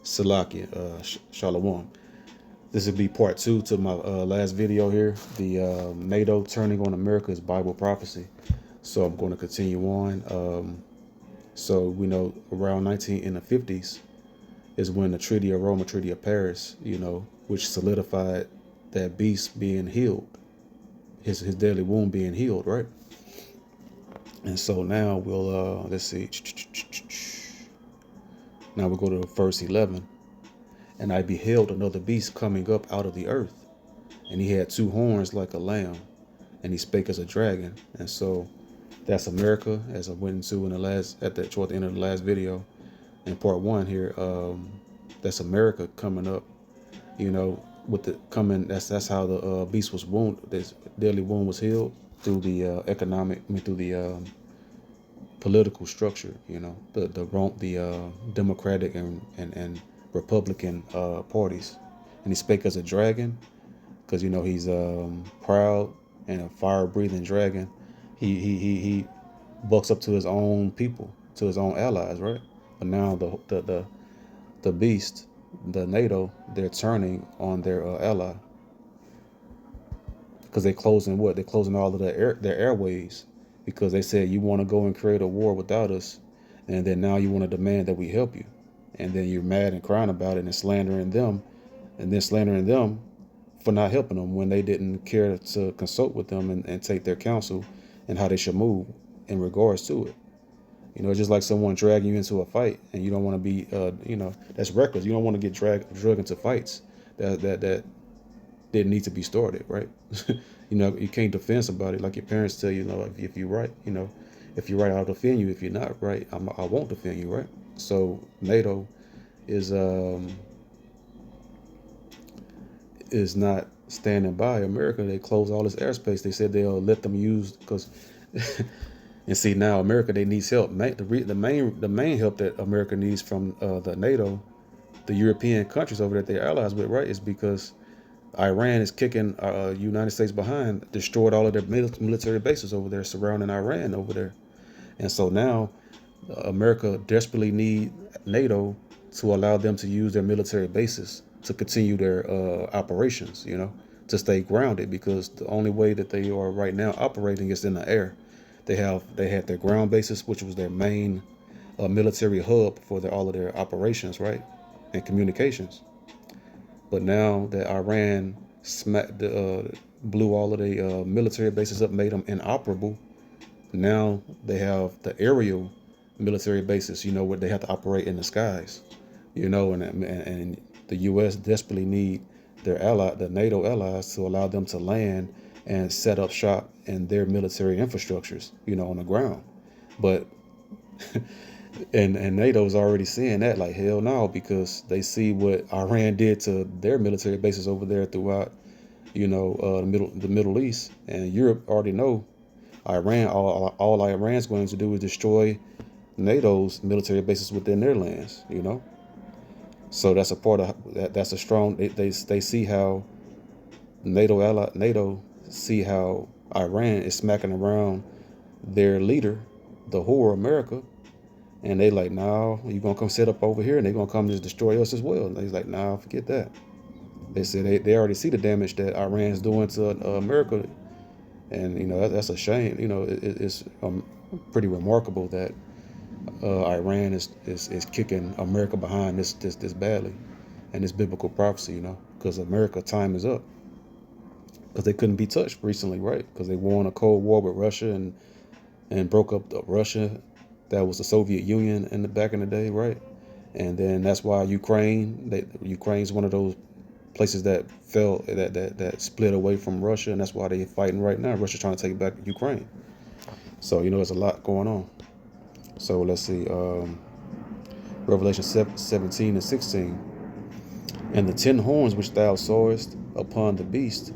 Salakia, Shalom. This would be part two to my last video here. The NATO turning on America is Bible prophecy. So I'm going to continue on. So we know around 19 in the 50s is when the Treaty of Rome, Treaty of Paris, which solidified that beast being healed, his deadly wound being healed, right? And so now we'll let's see. Now we'll go to verse 11. And I beheld another beast coming up out of the earth, and he had two horns like a lamb, and he spake as a dragon. And so that's America, as I went into in the last toward the end of the last video, in part one here. That's America coming up, with the coming. That's how the beast was wounded. This deadly wound was healed through the through the political structure. The Democratic and Republican parties. And he spake as a dragon, because he's proud and a fire-breathing dragon. He bucks up to his own people, to his own allies, right? But now the beast, the NATO, they're turning on their ally, because they're closing what? They're closing all of their airways, because they said you want to go and create a war without us, and then now you want to demand that we help you, and then you're mad and crying about it and slandering them, for not helping them when they didn't care to consult with them and take their counsel and how they should move in regards to it. Just like someone dragging you into a fight, and you don't want to be, that's reckless. You don't want to get dragged into fights that didn't need to be started, right? You can't defend somebody like your parents tell you, if you're right, if you're right, I'll defend you. If you're not right, I won't defend you, right? So NATO is not standing by America. They close all this airspace. They said they'll let them use, because and see, now America, they needs help. The main help that America needs from the NATO, the European countries over there that they're allies with, right, is because Iran is kicking United States behind, destroyed all of their military bases over there, surrounding Iran over there. And so now America desperately need NATO to allow them to use their military bases to continue their operations, to stay grounded, because the only way that they are right now operating is in the air. They had their ground bases, which was their main military hub for all of their operations, right, and communications. But now that Iran blew all of the military bases up, made them inoperable, now they have the aerial military bases, where they have to operate in the skies, and the U.S. desperately need the NATO allies, to allow them to land and set up shop in their military infrastructures, on the ground. But and NATO's already seeing that, like, hell no, because they see what Iran did to their military bases over there throughout, the Middle East, and Europe already know Iran. All Iran's going to do is destroy NATO's military bases within their lands, So that's a part of that. That's a strong. They see how NATO see how Iran is smacking around their leader, the whore America, and they like, nah, you gonna come sit up over here, and they gonna come just destroy us as well. And he's like, nah, forget that. They said they already see the damage that Iran's doing to America, and that's a shame. It's pretty remarkable that Iran is kicking America behind this badly, and this biblical prophecy, because America time is up, because they couldn't be touched recently, right? Because they won a Cold War with Russia and broke up Russia. That was the Soviet Union in the back in the day, right? And then that's why Ukraine's one of those places that fell that split away from Russia, and that's why they're fighting right now. Russia's trying to take back Ukraine. So there's a lot going on. So let's see, Revelation 17 and 16. And the 10 horns which thou sawest upon the beast,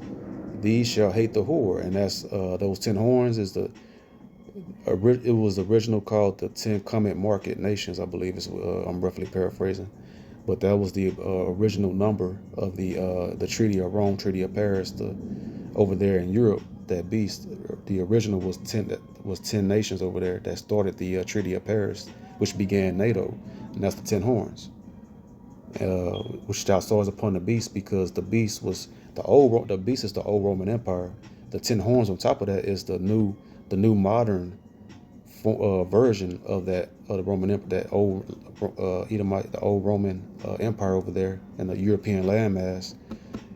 these shall hate the whore. And that's those 10 horns is it was original called the 10 Comet Market Nations, I believe. I'm roughly paraphrasing, but that was the original number of the Treaty of Rome, Treaty of Paris, over there in Europe. That beast, the original was 10 nations over there that started the Treaty of Paris, which began NATO, and that's the 10 horns. which thou sawest upon the beast, because the beast was the beast is the old Roman Empire. The 10 horns on top of that is the new modern version of the Roman Empire, that old Edomite, the old Roman Empire over there, and the European landmass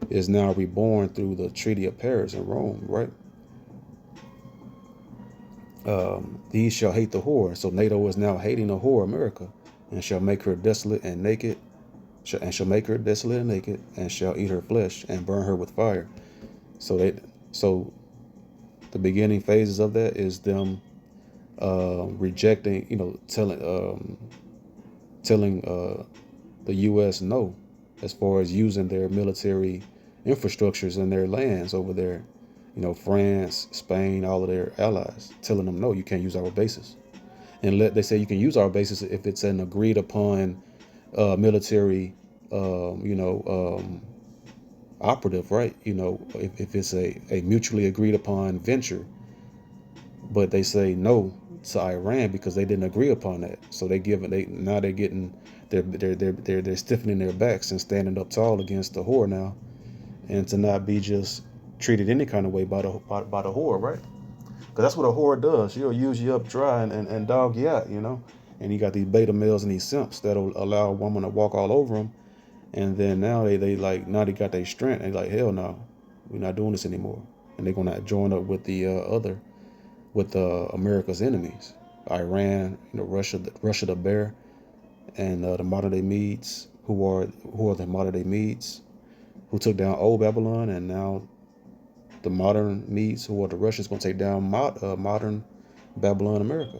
is now reborn through the Treaty of Paris in Rome, right? These shall hate the whore. So NATO is now hating the whore, America, and shall make her desolate and naked, and shall make her desolate and naked, and shall eat her flesh and burn her with fire. So the beginning phases of that is them rejecting, telling the U.S. no, as far as using their military infrastructures and their lands over there. France, Spain, all of their allies, telling them no, you can't use our bases. And they say you can use our bases if it's an agreed upon military, operative, right? If it's a mutually agreed upon venture. But they say no to Iran because they didn't agree upon that. So they're getting they're stiffening their backs and standing up tall against the whore now, and to not be just treated any kind of way by the whore, right? Because that's what a whore does. She'll use you up dry and dog you out, And you got these beta males and these simps that'll allow a woman to walk all over them, and then now now they got their strength. And they like, hell no, we're not doing this anymore, and they're gonna join up with the America's enemies, Iran, Russia, the bear, and the modern day Medes, who are the modern day Medes, who took down old Babylon, and now the modern Medes, who are the Russians, going to take down modern Babylon, America.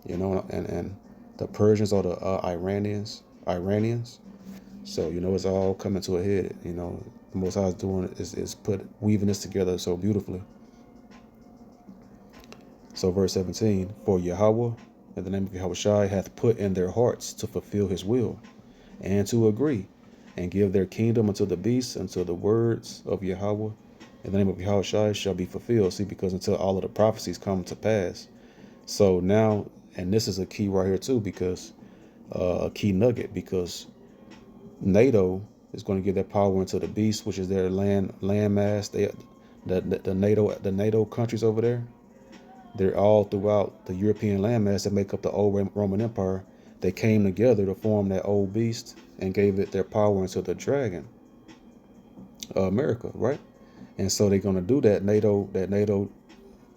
And the Persians are the Iranians. So it's all coming to a head. The Most High is doing is weaving this together so beautifully. So verse 17, for Yahweh, in the name of Yahweh Shai, hath put in their hearts to fulfill his will, and to agree, and give their kingdom unto the beasts, until the words of Yahweh, in the name of Yahweh Shai, shall be fulfilled. See, because until all of the prophecies come to pass. So now, and this is a key right here too, because a key nugget, because NATO is going to give their power into the beast, which is their landmass. The NATO countries over there, they're all throughout the European landmass that make up the old Roman Empire. They came together to form that old beast and gave it their power into the dragon, America, right? And so they're going to do that NATO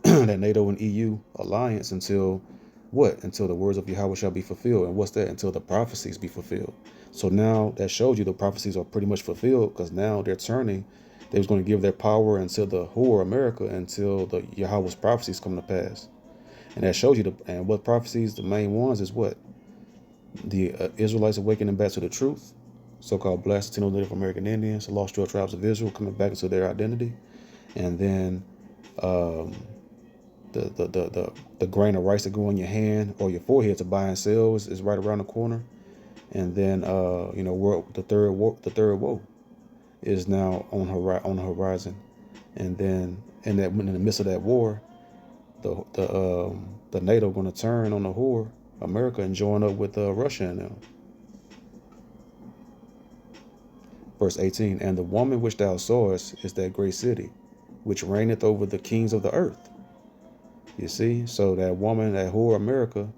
and EU alliance until what? Until the words of Yahweh shall be fulfilled. And what's that? Until the prophecies be fulfilled. So now that shows you the prophecies are pretty much fulfilled, because now they're turning. They was going to give their power until the whore America, until the Yahweh's prophecies come to pass. And that shows you and what prophecies, the main ones is what? The Israelites awakening back to the truth, so-called Black Latino Native American Indians, the lost 12 tribes of Israel coming back into their identity. And then the grain of rice that go in your hand or your forehead to buy and sell is right around the corner. And then the third woe is now on the horizon. And then in the midst of that war, the NATO going to turn on the whore America and join up with Russia and them. Verse 18, and the woman which thou sawest is that great city, which reigneth over the kings of the earth. You see, so that woman, that whore America,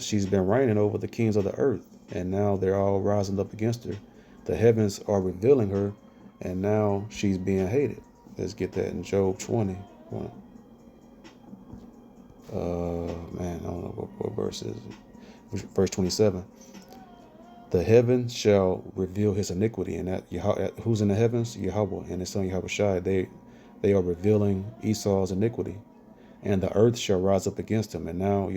she's been reigning over the kings of the earth, and now they're all rising up against her. The heavens are revealing her, and now she's being hated. Let's get that in Job 20. I don't know what verse is it. Verse 27. The heavens shall reveal his iniquity, and that who's in the heavens? Yahweh and his son Yahweh Shai. They are revealing Esau's iniquity, and the earth shall rise up against him. And now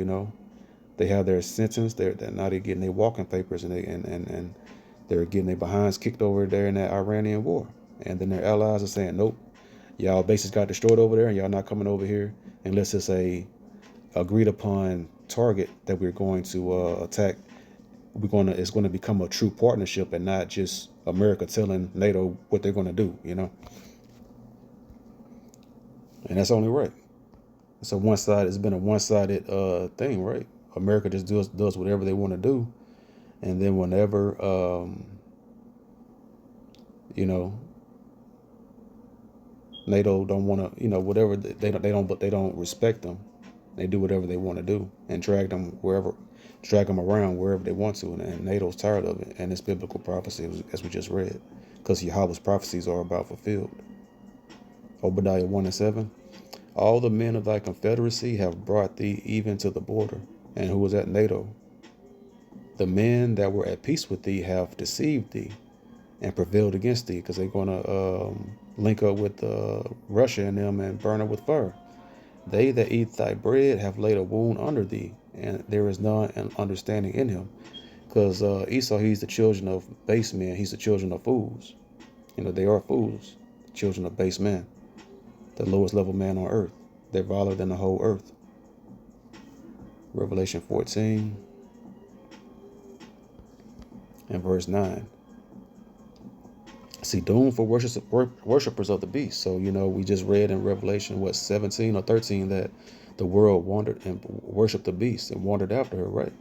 they have their sentence. Now they're getting their walking papers, and they're getting their behinds kicked over there in that Iranian war. And then their allies are saying, nope, y'all bases got destroyed over there, and y'all not coming over here unless it's a agreed upon target that we're going to attack. It's going to become a true partnership, and not just America telling NATO what they're going to do, And that's only right. It's been a one-sided thing, right? America just does whatever they want to do, and then whenever You know, NATO don't want to, whatever they don't respect them. They do whatever they want to do and drag them around wherever they want to. And NATO's tired of it. And it's biblical prophecy, as we just read, because Yahweh's prophecies are about fulfilled. Obadiah 1:7. All the men of thy confederacy have brought thee even to the border. And who was at NATO? The men that were at peace with thee have deceived thee and prevailed against thee, because they're going to link up with Russia and them and burn it with fire. They that eat thy bread have laid a wound under thee, and there is none understanding in him. Because Esau, he's the children of base men. He's the children of fools. They are fools, children of base men, the lowest level man on earth. They're viler than the whole earth. Revelation 14 and verse 9. See, doom for worshipers of the beast. So, we just read in Revelation, 17 or 13, that the world wandered and worshiped the beast and wandered after her, right?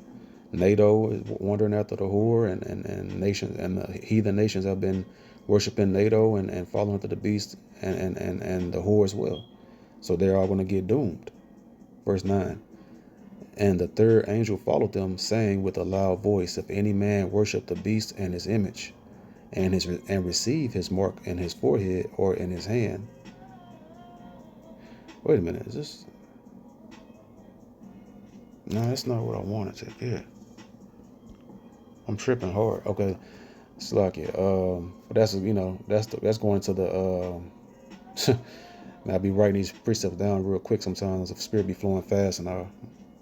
NATO is wandering after the whore, and nations and the heathen nations have been worshiping NATO and following after the beast and the whore as well. So they're all going to get doomed. Verse 9. And the third angel followed them, saying with a loud voice, if any man worship the beast and his image, and receive his mark in his forehead or in his hand. Wait a minute, is this? No, that's not what I wanted to get. I'm tripping hard. Okay, Slakia. But that's going to the. I'll be writing these precepts down real quick sometimes. If spirit be flowing fast, and I'll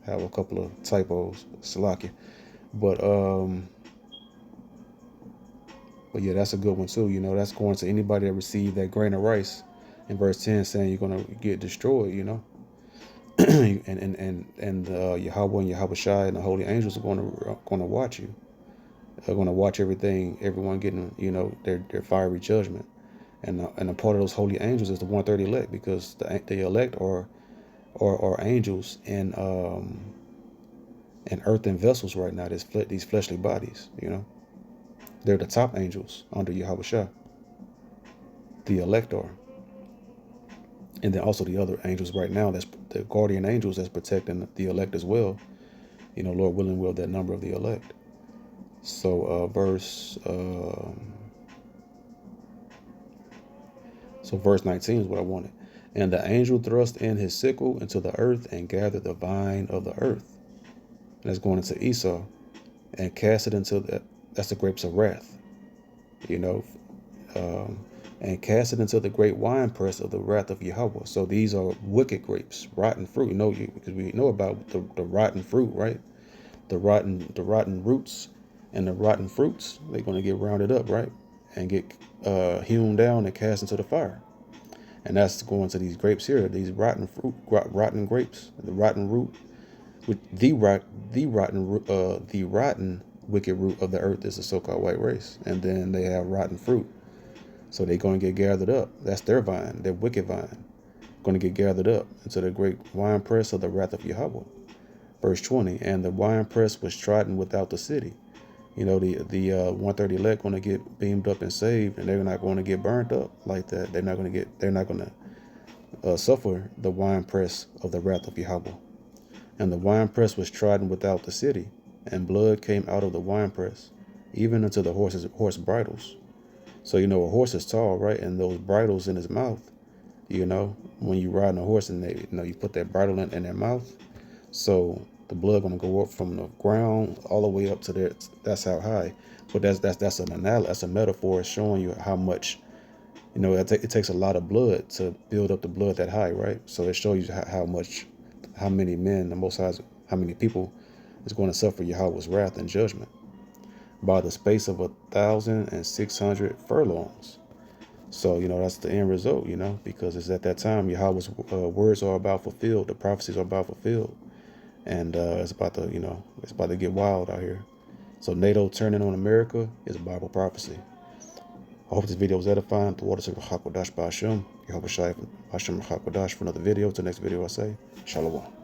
have a couple of typos. Slakia. But yeah, that's a good one too. That's going to anybody that received that grain of rice in verse 10, saying you're going to get destroyed, and Yahweh and Yahweh Shai and the holy angels are going to watch you. They're going to watch everyone getting, their fiery judgment. And a part of those holy angels is the 130 elect, because the elect are angels in earthen vessels right now. These fleshly bodies, They're the top angels under Yahweh Shah. The elect are. And then also the other angels right now, that's the guardian angels that's protecting the elect as well. Lord willing, will that number of the elect. So verse 19 is what I wanted. And the angel thrust in his sickle into the earth and gathered the vine of the earth. And that's going into Esau, and cast it into that's the grapes of wrath, and cast it into the great winepress of the wrath of Yahweh. So these are wicked grapes, rotten fruit. Because we know about the rotten fruit, right? The rotten roots and the rotten fruits, they're going to get rounded up, right? And get hewn down and cast into the fire. And that's going to these grapes here, these rotten fruit, rotten grapes, the rotten root, with the rotten wicked root of the earth is the so-called white race, and then they have rotten fruit, so they're going to get gathered up. That's their vine, their wicked vine, going to get gathered up into the great winepress of the wrath of Yahweh. Verse 20, and the winepress was trodden without the city. The 130 elect going to get beamed up and saved, and they're not going to get burned up like that. They're not going to suffer the winepress of the wrath of Yahweh. And the winepress was trodden without the city, and blood came out of the winepress, even unto the horse bridles. So, a horse is tall, right? And those bridles in his mouth, when you ride on a horse and they, you put that bridle in their mouth. So the blood going to go up from the ground all the way up to there. That's how high. But that's a metaphor showing you how much, it takes a lot of blood to build up the blood that high, right? So it shows you how many men, the Most High, how many people is going to suffer Yahweh's wrath and judgment by the space of 1,600 furlongs. So, that's the end result, because it's at that time Yahweh's words are about fulfilled. The prophecies are about fulfilled. And it's about to get wild out here. So NATO turning on America is a Bible prophecy. I hope this video was edifying. The waters of Hakodash Ba'Hashem. Yehovah Shai Hashem Hakodash for another video. Till next video I say, Shalom.